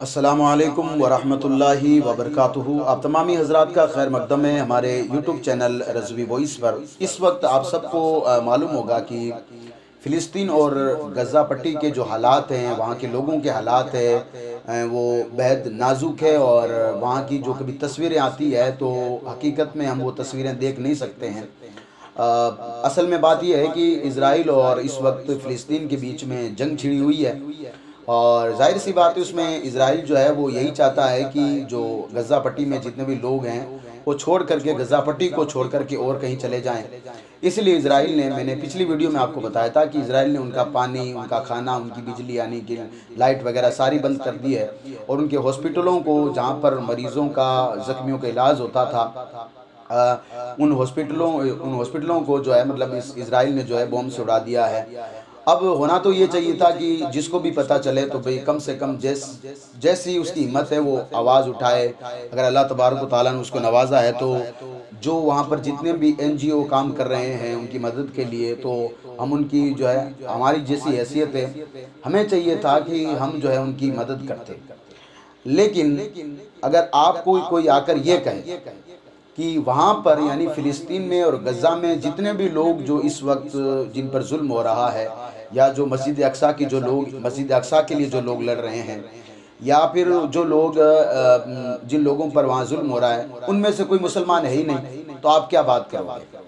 अस्सलामु अलैकुम वरहमतुल्लाहि वबरकातुहू। आप तमामी हज़रात का खैर मकदम है हमारे यूट्यूब चैनल रज़वी वॉइस पर। इस वक्त आप सबको मालूम होगा कि फ़िलिस्तीन और गज़ा पट्टी के जो हालात हैं, वहाँ के लोगों के हालात है वो बेहद नाजुक है। और वहाँ की जो कभी तस्वीरें आती है तो हकीकत में हम वो तस्वीरें देख नहीं सकते हैं। असल में बात यह है कि इज़राइल और इस वक्त फ़िलिस्तीन के बीच में जंग छिड़ी हुई है। और जाहिर सी बात है उसमें इज़राइल जो है वो यही चाहता है कि जो गज़ा पट्टी में जितने भी लोग हैं वो छोड़ करके गज़ा पट्टी को छोड़ करके और कहीं चले जाएं। इसलिए इज़राइल ने, मैंने पिछली वीडियो में आपको बताया था कि इज़राइल ने उनका पानी, उनका खाना, उनकी बिजली यानी कि लाइट वगैरह सारी बंद कर दी है। और उनके हॉस्पिटलों को, जहाँ पर मरीज़ों का, ज़ख्मियों का इलाज होता था, उन हॉस्पिटलों को जो है मतलब इस इज़राइल ने जो है बॉम्ब से उड़ा दिया है। अब होना तो ये चाहिए था कि जिसको भी पता चले तो भाई कम से कम जैसी उसकी हिम्मत है वो आवाज़ उठाए। अगर अल्लाह तबारक व तआला ने उसको नवाजा है तो जो वहाँ पर जितने भी NGO काम कर रहे हैं उनकी मदद के लिए, तो हम उनकी जो है, हमारी जैसी हैसियत है, हमें चाहिए था कि हम जो है उनकी मदद करते। लेकिन अगर आपको कोई आकर ये कहे कि वहाँ पर यानी फ़िलिस्तीन में और गज़ा में जितने भी लोग जो इस वक्त जिन पर जुल्म हो रहा है, या जो मस्जिद अक्सा की जो लोग, मस्जिद अक्सा के लिए जो लोग लड़ रहे हैं, या फिर जो लोग जिन लोगों पर वहाँ जुल्म हो रहा है, उनमें से कोई मुसलमान है ही नहीं, तो आप क्या बात करोगे?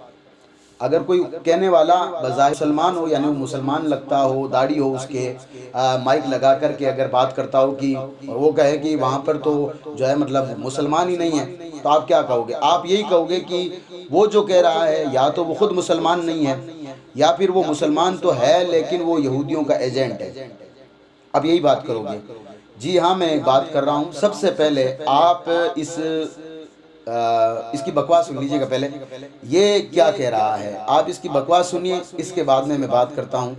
अगर कोई कहने वाला बज़ाहिर मुसलमान हो, यानी वो मुसलमान लगता हो, दाढ़ी हो उसके, माइक लगा करके अगर बात करता हो कि, और वो कहे कि वहाँ पर तो जो है मतलब मुसलमान ही नहीं है, तो आप क्या कहोगे? आप यही कहोगे कि वो जो कह रहा है या तो वो खुद मुसलमान नहीं है, या फिर वो मुसलमान तो है लेकिन वो यहूदियों का एजेंट है। अब यही बात करोगे? जी हाँ, मैं एक बात कर रहा हूँ। सबसे पहले आप इसकी बकवास सुन लीजिएगा। पहले ये क्या कह रहा है, आप इसकी बकवास सुनिए, इसके बाद में मैं बात करता हूँ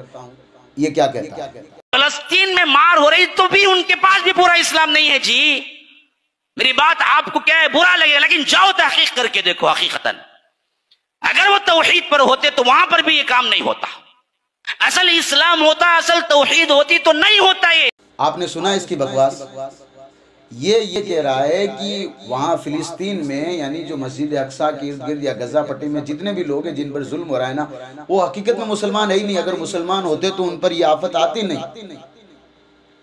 ये क्या कहता है। फलस्तीन में मार हो रही तो भी उनके पास भी पूरा इस्लाम नहीं है जी। मेरी बात आपको क्या है, बुरा लगेगा, लेकिन जाओ तहकीक करके देखो। हकीकतन अगर वो तौहीद पर होते तो वहां पर भी ये काम नहीं होता। असल इस्लाम होता, असल तौहीद होती तो नहीं होता ये। आपने सुना इसकी बकवास? ये कह रहा है कि वहाँ फ़िलिस्तीन में यानी जो मस्जिद अक्सा के इर्द गिर्द या गज़ा पट्टी में जितने भी लोग हैं जिन पर जुल्म हो रहा है ना, वो हकीकत में मुसलमान है ही नहीं। अगर मुसलमान होते तो उन पर ये आफत आती नहीं।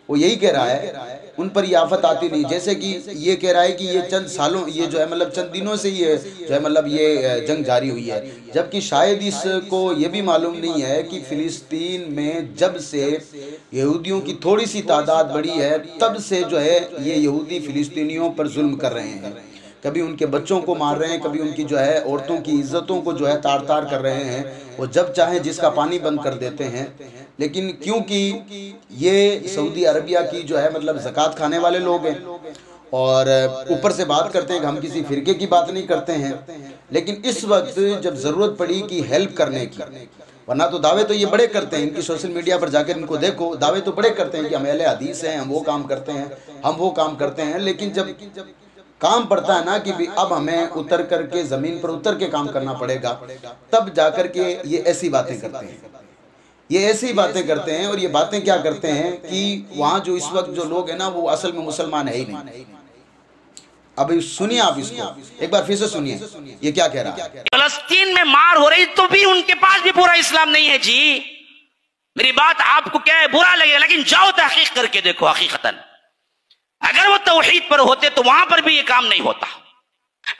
वो यही कह रहा है, उन पर ये आफत आती नहीं। जैसे कि ये कह रहा है कि ये चंद सालों, ये जो है मतलब चंद दिनों से ये जो है मतलब ये जंग जारी हुई है, जबकि शायद इसको ये भी मालूम नहीं है कि फ़िलिस्तीन में जब से यहूदियों की थोड़ी सी तादाद बढ़ी है, तब से जो है ये यहूदी फ़िलिस्तीनियों पर जुल्म कर रहे हैं। कभी उनके बच्चों को मार रहे हैं, कभी उनकी जो है औरतों की इज्जतों को जो है तार तार कर रहे हैं। वो जब चाहें जिसका पानी बंद कर देते हैं। लेकिन क्योंकि ये सऊदी अरबिया की जो है मतलब ज़कात खाने वाले लोग हैं, और ऊपर से बात करते हैं कि हम किसी फ़िरके की बात नहीं करते हैं, लेकिन इस वक्त जब ज़रूरत पड़ी कि हेल्प करने की, वरना तो दावे तो ये बड़े करते हैं, इनकी सोशल मीडिया पर जाकर इनको देखो, दावे तो बड़े करते हैं कि हम अहले हदीस हैं, हम वो काम करते हैं, हम वो काम करते हैं। लेकिन जब काम पड़ता है ना कि भी अब हमें उतर करके ज़मीन पर उतर के काम करना पड़ेगा, तब जाकर के ये ऐसी बातें करते हैं, ये ऐसी बातें करते हैं। और ये बातें क्या करते हैं कि वहाँ जो इस वक्त जो लोग हैं ना, वो असल में मुसलमान है ही नहीं। अभी सुनिए आप इसको एक बार फिर से सुनिए, ये क्या कह रहा है। फलस्तीन में मार हो रही तो भी उनके पास भी पूरा इस्लाम नहीं है जी। मेरी बात आपको क्या है, बुरा लगेगा, लेकिन जाओ तहकीक करके देखो। हकीकतन अगर वो तौहीद पर होते तो वहां पर भी ये काम नहीं होता।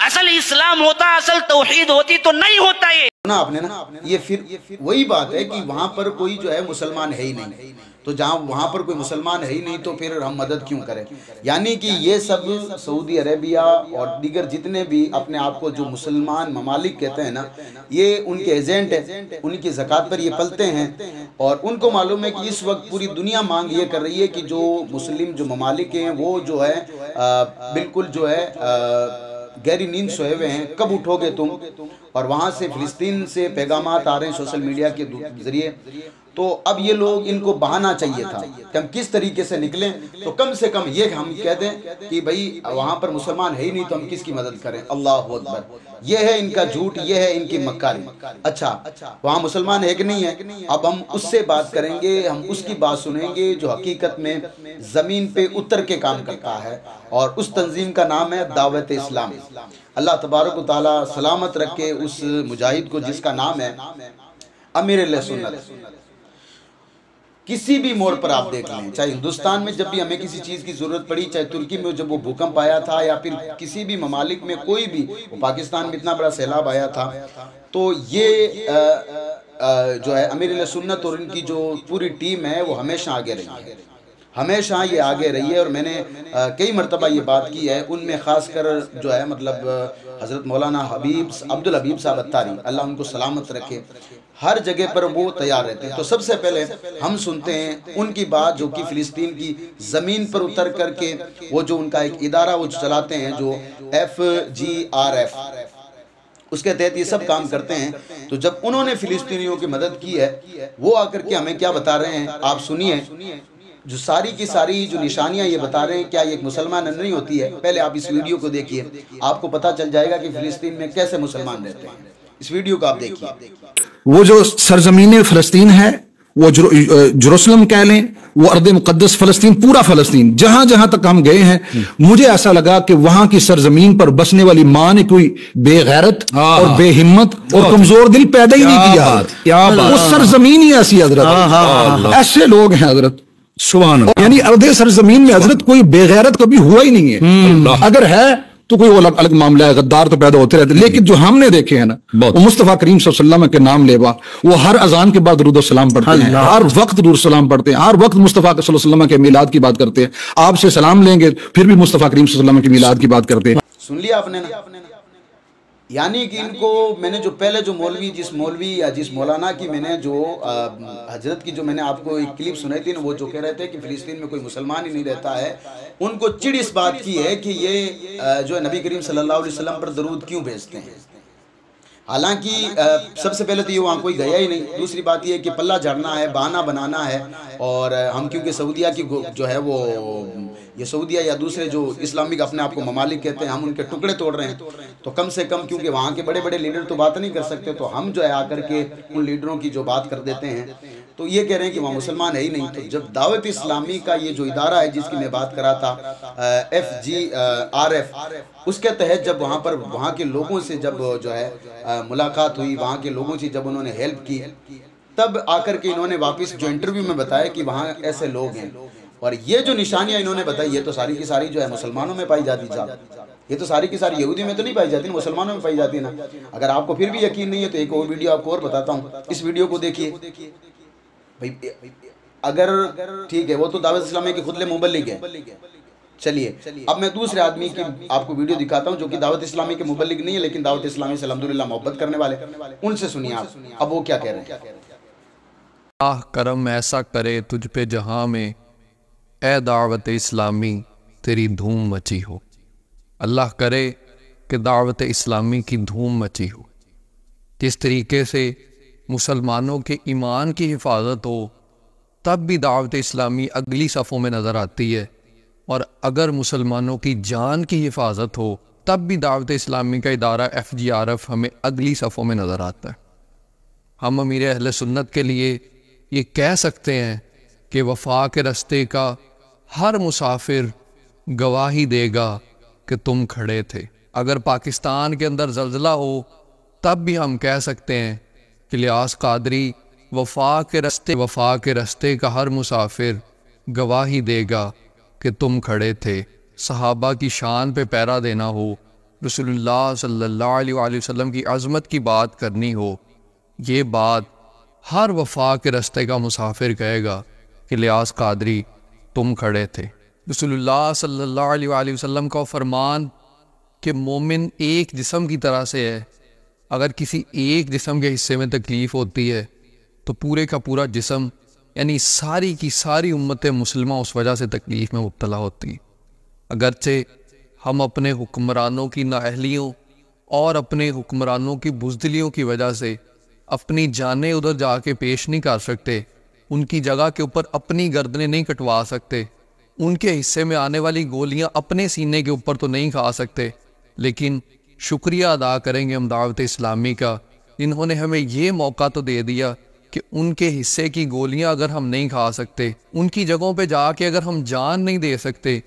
असल इस्लाम होता, असल तौहीद होती तो नहीं होता ये ना। आपने ना, ये फिर वही बात है कि वहां पर कोई जो है मुसलमान है ही नहीं, तो जहाँ वहाँ पर कोई मुसलमान है ही नहीं तो फिर हम मदद क्यों करें? यानी कि ये सब सऊदी अरेबिया और दीगर जितने भी अपने आप को जो मुसलमान ममालिक कहते हैं ना, ये उनके एजेंट हैं, उनकी ज़कात पर ये पलते हैं। और उनको मालूम है कि इस वक्त पूरी दुनिया मांग ये कर रही है कि जो मुस्लिम जो ममालिक हैं वो जो है बिल्कुल जो है गहरी नींद सोए हुए हैं, कब उठोगे तुम? और वहाँ से फ़िलिस्तीन से पैगामात आ रहे हैं सोशल मीडिया के ज़रिए, तो अब ये लोग, इनको बहाना चाहिए था कि हम किस तरीके से निकलें, तो कम से कम ये हम कह दें कि भाई वहाँ पर मुसलमान है ही नहीं तो हम किसकी मदद करें। अल्लाह अकबर, ये है इनका झूठ, ये है इनकी मक्कारी। अच्छा, वहाँ मुसलमान है कि नहीं है, अब हम उससे बात करेंगे, हम उसकी बात सुनेंगे जो हकीकत में ज़मीन पे उतर के काम करता है, और उस तंजीम का नाम है दावत इस्लाम। अल्लाह तबारक व तआला सलामत रखे उस मुजाहिद को जिसका नाम है अमीर सुन्नत। किसी भी मोड़ पर आप देख लें, चाहे हिंदुस्तान में जब भी हमें किसी चीज़ की ज़रूरत पड़ी, चाहे तुर्की में जब वो भूकंप आया था, या फिर किसी भी ममालिक में कोई भी, पाकिस्तान में इतना बड़ा सैलाब आया था, तो ये जो है अमीर सुन्नत और इनकी जो पूरी टीम है वो हमेशा आगे रही है, हमेशा ये आगे रही है। और मैंने कई मरतबा ये बात की है, उनमें ख़ासकर जो है मतलब हज़रत मौलाना अब्दुल हबीब साहब अत्तारी, अल्लाह उनको सलामत रखे, हर जगह पर वो तैयार रहते हैं। तो सबसे पहले हम सुनते हैं उनकी बात, जो कि फ़िलिस्तीन की ज़मीन पर उतर करके वो जो उनका एक इदारा वो चलाते हैं, जो FGRF, उसके तहत ये सब काम करते हैं। तो जब उन्होंने फ़िलिस्तीनियों की मदद की है, वो आकर के हमें क्या बता रहे हैं, आप सुनिए। जो सारी की सारी जो निशानियां ये बता रहे हैं, क्या ये एक मुसलमान नहीं होती है? पहले आप इस वीडियो को देखिए, आपको पता चल जाएगा कि फ़िलिस्तीन में कैसे मुसलमान रहते हैं। इस वीडियो को आप देखिए। वो जो सरजमीन फ़लस्तीन है, वो जेरूसलम कह लें, वो अर्द मुक़द्दस फ़लस्तीन, पूरा फ़लस्तीन, जहां जहां तक हम गए हैं, मुझे ऐसा लगा कि वहां की सरजमीन पर बसने वाली माँ ने कोई बेगैरत और बेहिम्मत और कमजोर दिल पैदा ही नहीं किया। वो सरजमीन ही ऐसी हजरत, ऐसे लोग हैं हजरत, सुभान अल्लाह। यानी अर्दे सरजमीन में हजरत कोई बेगैरत कभी हुआ ही नहीं है। अगर है तो कोई अलग अलग मामला है, गद्दार तो पैदा होते रहते, लेकिन जो हमने देखे हैं ना, वो मुस्तफ़ा करीम सल्लल्लाहु अलैहि वसल्लम के नाम लेवा, वो हर अजान के बाद दुरूद सलाम पढ़ते हैं, हर वक्त दुरूद सलाम पढ़ते हैं, हर वक्त मुस्तफ़ा सल्लल्लाहु अलैहि वसल्लम के मिलाद की बात करते हैं। आपसे सलाम लेंगे फिर भी मुस्तफ़ा करीम सल्लल्लाहु अलैहि वसल्लम के मिलाद की बात करते हैं। सुन लिया आपने ना? यानी कि इनको मैंने जो पहले जो जिस मौलवी या जिस मौलाना की मैंने जो हजरत की जो मैंने आपको एक क्लिप सुनाई थी ना, वो जो कह रहे थे कि फ़िलिस्तीन में कोई मुसलमान ही नहीं रहता है, उनको चिढ़ इस बात की है कि ये जो है नबी करीम सल्लल्लाहु अलैहि वसल्लम पर दरूद क्यों भेजते हैं। हालांकि सबसे पहले तो ये वहाँ कोई गया ही नहीं, दूसरी बात ये है कि पल्ला झाड़ना है, बहाना बनाना है, और हम क्योंकि सऊदिया की जो है वो ये सऊदिया या दूसरे जो इस्लामिक अपने आप को ममालिक कहते हैं, हम उनके टुकड़े तोड़ रहे हैं, तो कम से कम क्योंकि वहाँ के बड़े बड़े लीडर तो बात नहीं कर सकते, तो हम जो है आकर के उन लीडरों की जो बात कर देते हैं, तो ये कह रहे हैं कि वहाँ मुसलमान है ही नहीं। तो जब दावत इस्लामी का ये जो इदारा है जिसकी मैं बात करा था, FGRF, उसके तहत जब वहाँ पर वहाँ के लोगों से जब जो है मुलाकात हुई, वहाँ के लोगों से जब उन्होंने हेल्प की, तब आकर के इन्होंने वापस जो इंटरव्यू में बताया कि वहाँ ऐसे लोग हैं, और ये जो निशानियाँ इन्होंने बताई, ये तो सारी की सारी जो है मुसलमानों में पाई जाती साहब, ये तो सारी की सारी यहूदी में तो नहीं पाई जाती, मुसलमानों में पाई जाती है ना। अगर आपको फिर भी यकीन नहीं है तो एक और वीडियो आपको और बताता हूँ, इस वीडियो को देखिए भाई। अगर ठीक है, वो तो दावत इस्लामी के खुदले मुबल्लिग है। चलिए अब मैं दूसरे आदमी की आपको वीडियो दिखाता हूँ जो कि दावत इस्लामी के मुबल्लिग नहीं है, लेकिन दावत इस्लामी से अल्हम्दुलिल्लाह मोहब्बत करने वाले, उनसे सुनिए आप अब वो क्या कह रहे हैं। आह करम ऐसा करे तुझ पे जहां में, ए दावत इस्लामी तेरी धूम मची हो। अल्लाह करे कि दावत इस्लामी की धूम मची हो। जिस तरीके से मुसलमानों के ईमान की हिफाजत हो, तब भी दावत इस्लामी अगली सफ़ों में नज़र आती है, और अगर मुसलमानों की जान की हिफाजत हो, तब भी दावत इस्लामी का इदारा FGRF हमें अगली सफ़ों में नज़र आता है। हम अमीर अहले सुन्नत के लिए ये कह सकते हैं कि वफा के रस्ते का हर मुसाफिर गवाही देगा कि तुम खड़े थे। अगर पाकिस्तान के अंदर ज़ल्ज़ला हो, तब भी हम कह सकते हैं कि इलियास कादरी वफा के रस्ते का हर मुसाफिर गवाही देगा कि तुम खड़े थे। सहाबा की शान पे पैरा देना हो, रसूलुल्लाह सल्लल्लाहु अलैहि वसल्लम की अज़मत की बात करनी हो, ये बात हर वफा के रस्ते का मुसाफिर कहेगा कि इलियास कादरी तुम खड़े थे। रसूलुल्लाह सल्लल्लाहु अलैहि वसल्लम का फरमान कि मोमिन एक जिस्म की तरह से है, अगर किसी एक जिस्म के हिस्से में तकलीफ़ होती है तो पूरे का पूरा जिस्म यानी सारी की सारी उम्मत मुसलमा उस वजह से तकलीफ़ में मुब्तला होती है। अगरचे हम अपने हुक्मरानों की नाअहलियों और अपने हुक्मरानों की बुज़दिलियों की वजह से अपनी जानें उधर जाके पेश नहीं कर सकते, उनकी जगह के ऊपर अपनी गर्दनें नहीं कटवा सकते, उनके हिस्से में आने वाली गोलियां अपने सीने के ऊपर तो नहीं खा सकते, लेकिन शुक्रिया अदा करेंगे हम दावत इस्लामी का, इन्होंने हमें ये मौका तो दे दिया कि उनके हिस्से की गोलियां अगर हम नहीं खा सकते, उनकी जगहों पे जाके अगर हम जान नहीं दे सकते,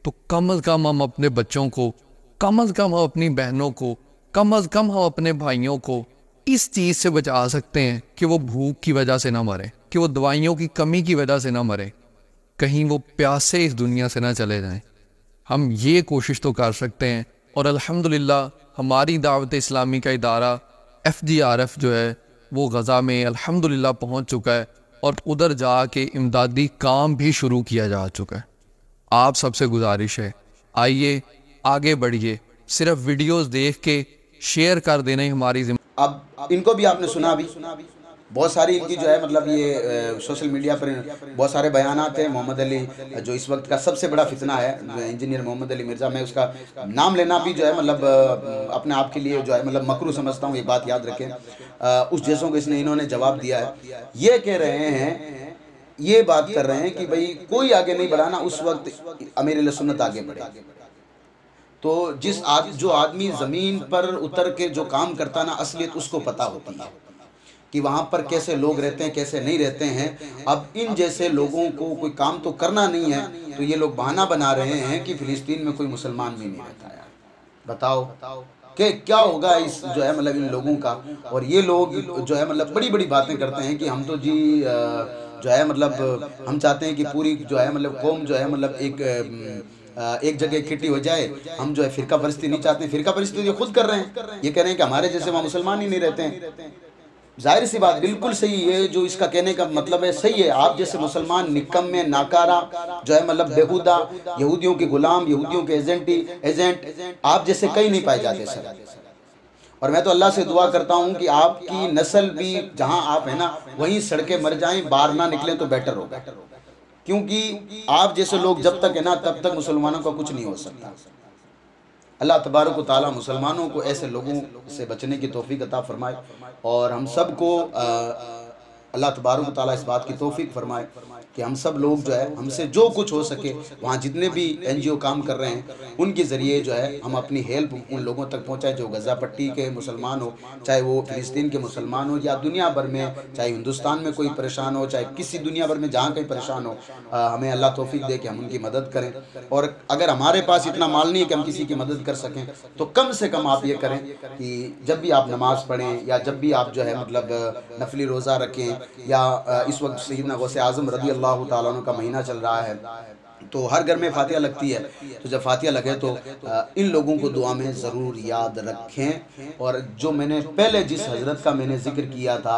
तो कम अज़ कम हम अपने बच्चों को, कम अज़ कम हम अपनी बहनों को, कम अज़ कम हम अपने भाइयों को इस चीज़ से बचा सकते हैं कि वो भूख की वजह से ना मरे, कि वो दवाइयों की कमी की वजह से ना मरे, कहीं वो प्यासे इस दुनिया से ना चले जाएं। हम ये कोशिश तो कर सकते हैं। और अल्हम्दुलिल्लाह हमारी दावत इस्लामी का इदारा FGRF जो है वो गज़ा में अल्हम्दुलिल्लाह पहुंच चुका है और उधर जाके इमदादी काम भी शुरू किया जा चुका है। आप सबसे गुजारिश है, आइए आगे बढ़िए, सिर्फ वीडियोस देख के शेयर कर देना ही हमारी जिम्मेदारी। अब इनको भी आपने सुना भी, बहुत सारी इनकी जो है मतलब ये सोशल मीडिया पर बहुत सारे बयानात हैं। मोहम्मद अली जो इस वक्त का सबसे बड़ा फितना है, इंजीनियर मोहम्मद अली मिर्ज़ा, मैं उसका नाम लेना भी जो है मतलब अपने आप के लिए जो है मतलब मकरू समझता हूँ, ये बात याद रखें। उस जैसों को इन्होंने जवाब दिया है, ये कह रहे हैं, ये बात कर रहे हैं कि भाई कोई आगे नहीं बढ़ाना, उस वक्त अमीर सुन्नत आगे बढ़े। तो जो आदमी ज़मीन पर उतर के जो काम करता ना, असलियत उसको पता होती है कि वहाँ पर कैसे लोग रहते हैं, कैसे नहीं रहते हैं। अब इन जैसे लोगों को कोई काम तो करना नहीं है, तो ये लोग बहाना बना रहे हैं कि फ़िलिस्तीन में कोई मुसलमान भी नहीं रहता है। बताओ कि क्या होगा इस जो है मतलब इन लोगों का। और ये लोग जो है मतलब बड़ी बड़ी बातें करते हैं कि हम तो जी जो है मतलब हम चाहते हैं कि पूरी जो है मतलब कौम जो है मतलब एक जगह इकट्ठी हो जाए। हम जो है फ़िरका परस्ती नहीं चाहते हैं। फ़िरका परस्ती ये खुद कर रहे हैं, ये कह रहे हैं कि हमारे जैसे वहाँ मुसलमान ही नहीं रहते हैं। जाहिर सी बात, बिल्कुल सही है जो इसका कहने का मतलब है, सही है। आप जैसे मुसलमान निकम्मे, नाकारा, जो है मतलब बेहुदा, यहूदियों के गुलाम, यहूदियों के एजेंट आप जैसे कहीं नहीं पाए जाते सर। और मैं तो अल्लाह से दुआ करता हूँ कि आपकी नस्ल भी जहाँ आप है ना वहीं सड़के मर जाएं, बाहर ना निकलें तो बेटर होगा, क्योंकि आप जैसे लोग जब तक है ना तब तक मुसलमानों का कुछ नहीं हो सकता। अल्लाह तबारक व तआला मुसलमानों को ऐसे लोगों से बचने की तौफीक अता फरमाए और हम सब को अल्लाह तबारक व तआला इस बात की तौफीक फरमाए कि हम सब लोग जो है हमसे जो कुछ हो सके वहाँ जितने भी NGO काम कर रहे हैं उनके ज़रिए जो है हम अपनी हेल्प उन लोगों तक पहुँचाएं जो गज़ा पट्टी के मुसलमान हो, चाहे वो फ़िलिस्तीन के मुसलमान हो या दुनिया भर में, चाहे हिंदुस्तान में कोई परेशान हो, चाहे किसी दुनिया भर में जहाँ कहीं परेशान हो, हमें अल्लाह तौफीक दे कि हम उनकी मदद करें। और अगर हमारे पास इतना माल नहीं है कि हम किसी की मदद कर सकें, तो कम से कम आप ये करें कि जब भी आप नमाज़ पढ़ें या जब भी आप जो है मतलब नफली रोज़ा रखें, या इस वक्त सैयदना गौसे आज़म रज़ी अल्लाह ताला अन्हु का महीना चल रहा है, तो हर घर में फातिहा लगती है। तो जब फातिहा लगे तो इन लोगों को दुआ में ज़रूर याद रखें। और जो मैंने पहले जिस हज़रत का मैंने जिक्र किया था,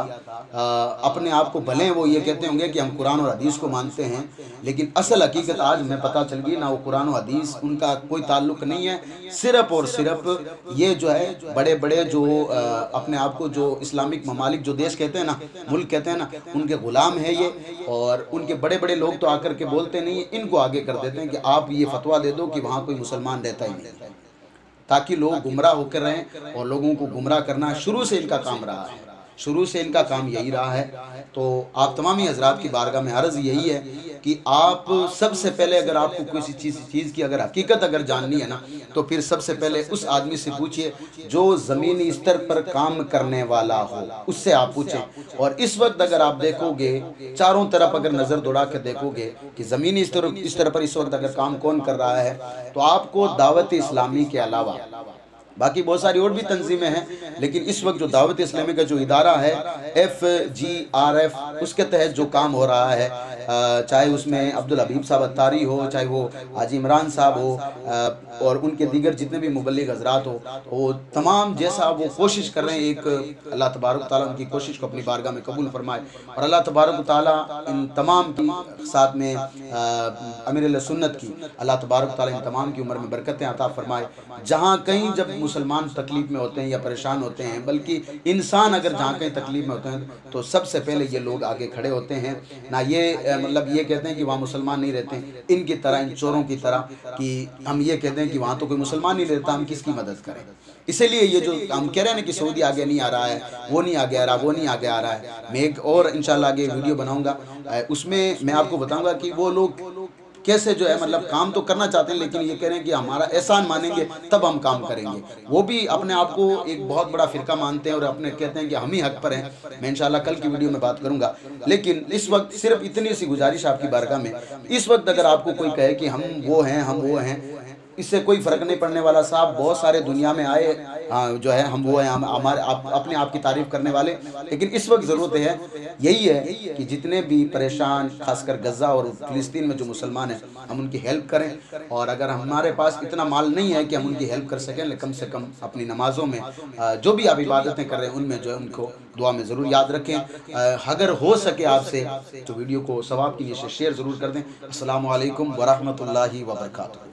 अपने आप को भले वो ये कहते होंगे कि हम कुरान और हदीस को मानते हैं, लेकिन असल हकीकत आज हमें पता चल गई ना, वो कुरान और हदीस उनका कोई ताल्लुक़ नहीं है। सिर्फ़ और सिर्फ ये जो है बड़े बड़े जो अपने आप को जो इस्लामिक ममालिक जो देश कहते हैं ना, मुल्क कहते हैं ना, उनके ग़ुलाम है ये। और उनके बड़े बड़े लोग तो आकर के बोलते नहीं, इनको आगे कर देते हैं कि आप ये फतवा दे दो कि वहाँ कोई मुसलमान रहता ही नहीं, ताकि लोग गुमराह होकर रहें। और लोगों को गुमराह करना शुरू से इनका काम रहा है, शुरू से इनका काम यही रहा है। तो आप तमामी हजरात की बारगाह में अर्ज़ यही है कि आप सबसे पहले अगर आपको किसी चीज़ की अगर हकीकत अगर जाननी है ना, तो फिर सबसे पहले उस आदमी से पूछिए जो ज़मीनी स्तर पर काम करने वाला हो, उससे आप पूछें। और इस वक्त अगर आप देखोगे चारों तरफ अगर नज़र दौड़ा कर देखोगे कि ज़मीनी स्तर पर इस वक्त अगर काम कौन कर रहा है, तो आपको दावत इस्लामी के अलावा बाकी बहुत सारी और भी तंजीमें हैं, लेकिन इस वक्त जो दावत इस्लामी का जो इदारा है FGRF, उसके तहत जो काम हो रहा है, चाहे उसमें अब्दुल हबीब साहब अत्तारी हो, चाहे वो हाजी इमरान साहब हो, और उनके दीगर जितने भी मुबल्लिग हजरात हो, वो तमाम जैसा वो कोशिश कर रहे हैं, एक अल्लाह तबारक ताला उनकी कोशिश को अपनी बारगाह में कबूल फरमाए। और अल्लाह तबारक ताला इन तमाम की साथ में अमीर सुन्नत की अल्लाह तबारक ताला इन तमाम की उम्र में बरकतें अता फरमाए। जहाँ कहीं जब मुसलमान तकलीफ में होते हैं या परेशान होते हैं, बल्कि इंसान अगर जहाँ कहीं तकलीफ में होते हैं तो सबसे पहले ये लोग आगे खड़े होते हैं। ना ये मतलब ये कहते हैं कि वहाँ मुसलमान नहीं रहते हैं, इनकी तरह, इन चोरों की तरह कि हम ये कहते हैं कि वहाँ तो कोई मुसलमान नहीं रहता, हम किसकी मदद करें। इसीलिए ये जो हम कह रहे हैं कि सऊदी आगे नहीं आ रहा है, वो नहीं आगे आ रहा, वो नहीं आगे आ रहा है, मैं एक और इंशाल्लाह आगे वीडियो बनाऊंगा, उसमें मैं आपको बताऊंगा कि वो लोग कैसे जो है मतलब काम तो करना चाहते हैं, लेकिन ये कह रहे हैं कि हमारा एहसान मानेंगे तब हम काम करेंगे। वो भी अपने आप को एक बहुत बड़ा फिरका मानते हैं और अपने कहते हैं कि हम ही हक पर हैं। मैं इंशाल्लाह कल की वीडियो में बात करूंगा, लेकिन इस वक्त सिर्फ इतनी सी गुजारिश आपकी बारगाह में, इस वक्त अगर आपको कोई कहे कि हम वो हैं, इससे कोई फर्क नहीं पड़ने वाला साहब। बहुत सारे दुनिया में आए जो है हम वो हैं, हम हमारे अपने आप की तारीफ करने वाले, लेकिन इस वक्त ज़रूरत है यही है कि जितने भी परेशान, खासकर गज़ा और फ़िलिस्तीन में जो मुसलमान हैं, हम उनकी हेल्प करें। और अगर हमारे पास इतना माल नहीं है कि हम उनकी हेल्प कर सकें, लेकिन कम से कम अपनी नमाज़ों में जो भी आप इबादतें कर रहे हैं उनमें जो है उनको दुआ में ज़रूर याद रखें। अगर हो सके आपसे तो वीडियो को सवाब की नीयत से शेयर ज़रूर कर दें। अस्सलामु अलैकुम व रहमतुल्लाहि व बरकातुहू।